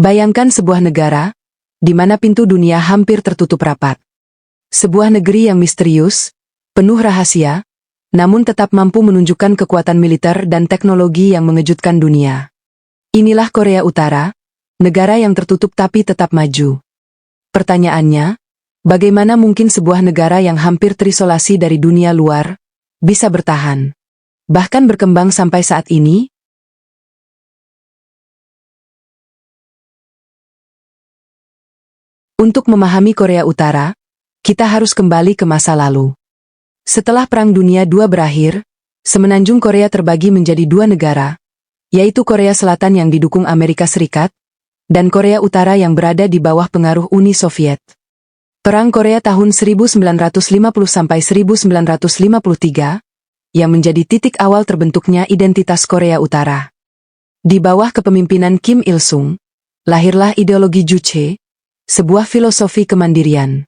Bayangkan sebuah negara, di mana pintu dunia hampir tertutup rapat. Sebuah negeri yang misterius, penuh rahasia, namun tetap mampu menunjukkan kekuatan militer dan teknologi yang mengejutkan dunia. Inilah Korea Utara, negara yang tertutup tapi tetap maju. Pertanyaannya, bagaimana mungkin sebuah negara yang hampir terisolasi dari dunia luar, bisa bertahan, bahkan berkembang sampai saat ini? Untuk memahami Korea Utara, kita harus kembali ke masa lalu. Setelah Perang Dunia II berakhir, semenanjung Korea terbagi menjadi dua negara, yaitu Korea Selatan yang didukung Amerika Serikat, dan Korea Utara yang berada di bawah pengaruh Uni Soviet. Perang Korea tahun 1950–1953, yang menjadi titik awal terbentuknya identitas Korea Utara. Di bawah kepemimpinan Kim Il-sung, lahirlah ideologi Juche, sebuah filosofi kemandirian.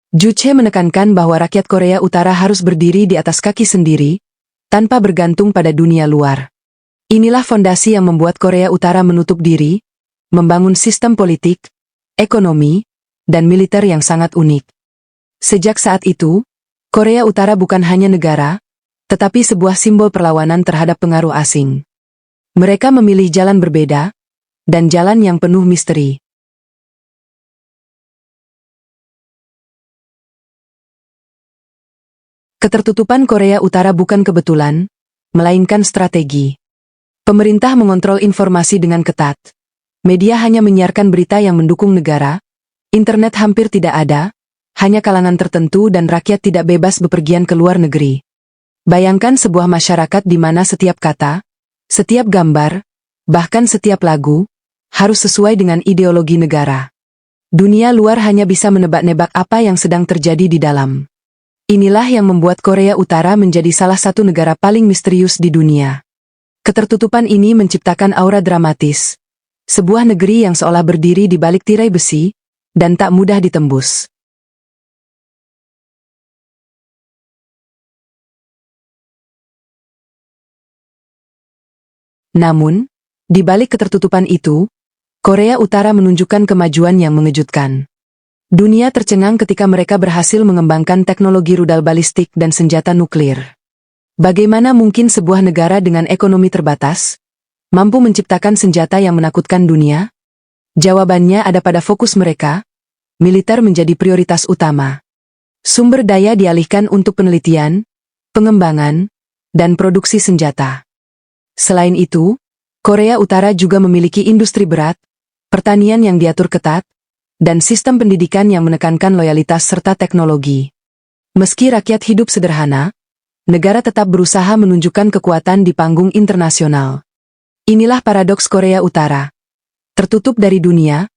Juche menekankan bahwa rakyat Korea Utara harus berdiri di atas kaki sendiri, tanpa bergantung pada dunia luar. Inilah fondasi yang membuat Korea Utara menutup diri, membangun sistem politik, ekonomi, dan militer yang sangat unik. Sejak saat itu, Korea Utara bukan hanya negara, tetapi sebuah simbol perlawanan terhadap pengaruh asing. Mereka memilih jalan berbeda, dan jalan yang penuh misteri. Ketertutupan Korea Utara bukan kebetulan, melainkan strategi. Pemerintah mengontrol informasi dengan ketat. Media hanya menyiarkan berita yang mendukung negara, internet hampir tidak ada, hanya kalangan tertentu dan rakyat tidak bebas bepergian ke luar negeri. Bayangkan sebuah masyarakat di mana setiap kata, setiap gambar, bahkan setiap lagu, harus sesuai dengan ideologi negara. Dunia luar hanya bisa menebak-nebak apa yang sedang terjadi di dalam. Inilah yang membuat Korea Utara menjadi salah satu negara paling misterius di dunia. Ketertutupan ini menciptakan aura dramatis. Sebuah negeri yang seolah berdiri di balik tirai besi, dan tak mudah ditembus. Namun, di balik ketertutupan itu, Korea Utara menunjukkan kemajuan yang mengejutkan. Dunia tercengang ketika mereka berhasil mengembangkan teknologi rudal balistik dan senjata nuklir. Bagaimana mungkin sebuah negara dengan ekonomi terbatas mampu menciptakan senjata yang menakutkan dunia? Jawabannya ada pada fokus mereka. Militer menjadi prioritas utama. Sumber daya dialihkan untuk penelitian, pengembangan, dan produksi senjata. Selain itu, Korea Utara juga memiliki industri berat, pertanian yang diatur ketat, dan sistem pendidikan yang menekankan loyalitas serta teknologi. Meski rakyat hidup sederhana, negara tetap berusaha menunjukkan kekuatan di panggung internasional. Inilah paradoks Korea Utara. Tertutup dari dunia,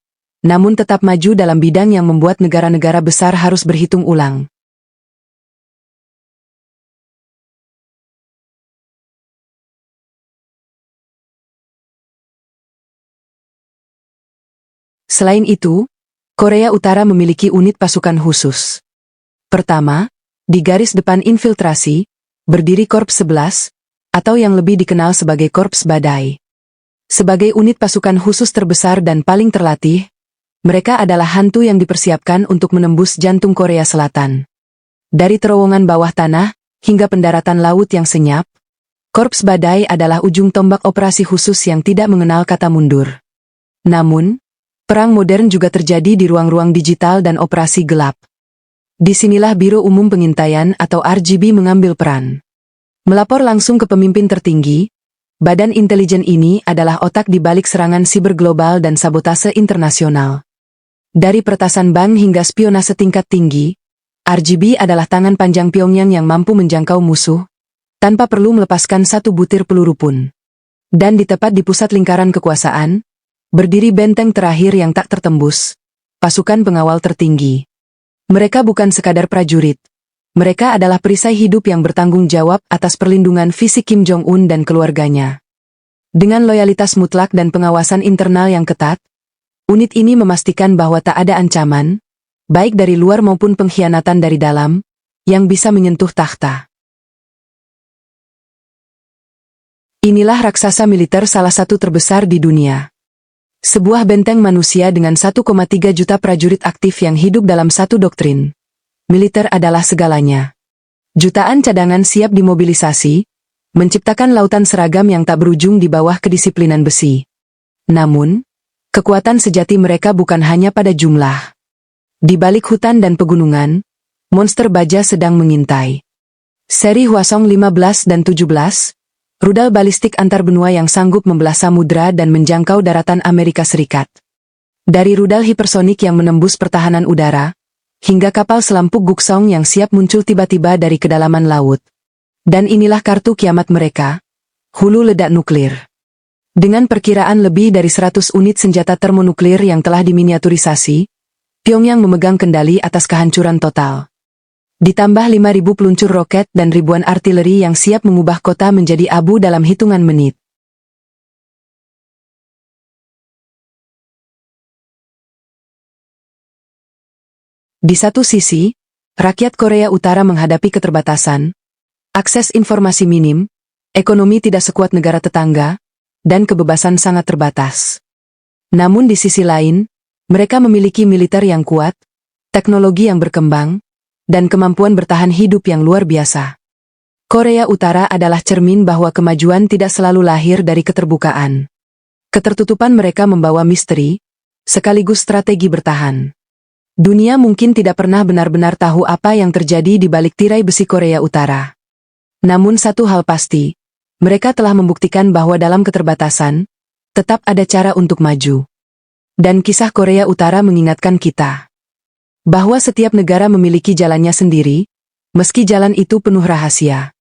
namun tetap maju dalam bidang yang membuat negara-negara besar harus berhitung ulang. Selain itu, Korea Utara memiliki unit pasukan khusus. Pertama, di garis depan infiltrasi, berdiri Korps 11, atau yang lebih dikenal sebagai Korps Badai. Sebagai unit pasukan khusus terbesar dan paling terlatih, mereka adalah hantu yang dipersiapkan untuk menembus jantung Korea Selatan. Dari terowongan bawah tanah, hingga pendaratan laut yang senyap, Korps Badai adalah ujung tombak operasi khusus yang tidak mengenal kata mundur. Namun, perang modern juga terjadi di ruang-ruang digital dan operasi gelap. Disinilah Biro Umum Pengintaian atau RGB mengambil peran. Melapor langsung ke pemimpin tertinggi, badan intelijen ini adalah otak di balik serangan siber global dan sabotase internasional. Dari peretasan bank hingga spionase tingkat tinggi, RGB adalah tangan panjang Pyongyang yang mampu menjangkau musuh, tanpa perlu melepaskan satu butir peluru pun. Dan tepat di pusat lingkaran kekuasaan, berdiri benteng terakhir yang tak tertembus, pasukan pengawal tertinggi. Mereka bukan sekadar prajurit. Mereka adalah perisai hidup yang bertanggung jawab atas perlindungan fisik Kim Jong-un dan keluarganya. Dengan loyalitas mutlak dan pengawasan internal yang ketat, unit ini memastikan bahwa tak ada ancaman, baik dari luar maupun pengkhianatan dari dalam, yang bisa menyentuh takhta. Inilah raksasa militer salah satu terbesar di dunia. Sebuah benteng manusia dengan 1,3 juta prajurit aktif yang hidup dalam satu doktrin. Militer adalah segalanya. Jutaan cadangan siap dimobilisasi, menciptakan lautan seragam yang tak berujung di bawah kedisiplinan besi. Namun, kekuatan sejati mereka bukan hanya pada jumlah. Di balik hutan dan pegunungan, monster baja sedang mengintai. Seri Hwasong 15 dan 17, rudal balistik antar benua yang sanggup membelah samudra dan menjangkau daratan Amerika Serikat. Dari rudal hipersonik yang menembus pertahanan udara, hingga kapal selam Guksong yang siap muncul tiba-tiba dari kedalaman laut. Dan inilah kartu kiamat mereka, hulu ledak nuklir. Dengan perkiraan lebih dari 100 unit senjata termonuklir yang telah diminiaturisasi, Pyongyang memegang kendali atas kehancuran total. Ditambah 5.000 peluncur roket dan ribuan artileri yang siap mengubah kota menjadi abu dalam hitungan menit. Di satu sisi, rakyat Korea Utara menghadapi keterbatasan, akses informasi minim, ekonomi tidak sekuat negara tetangga, dan kebebasan sangat terbatas. Namun di sisi lain, mereka memiliki militer yang kuat, teknologi yang berkembang, dan kemampuan bertahan hidup yang luar biasa. Korea Utara adalah cermin bahwa kemajuan tidak selalu lahir dari keterbukaan. Ketertutupan mereka membawa misteri, sekaligus strategi bertahan. Dunia mungkin tidak pernah benar-benar tahu apa yang terjadi di balik tirai besi Korea Utara. Namun satu hal pasti, mereka telah membuktikan bahwa dalam keterbatasan, tetap ada cara untuk maju. Dan kisah Korea Utara mengingatkan kita bahwa setiap negara memiliki jalannya sendiri, meski jalan itu penuh rahasia.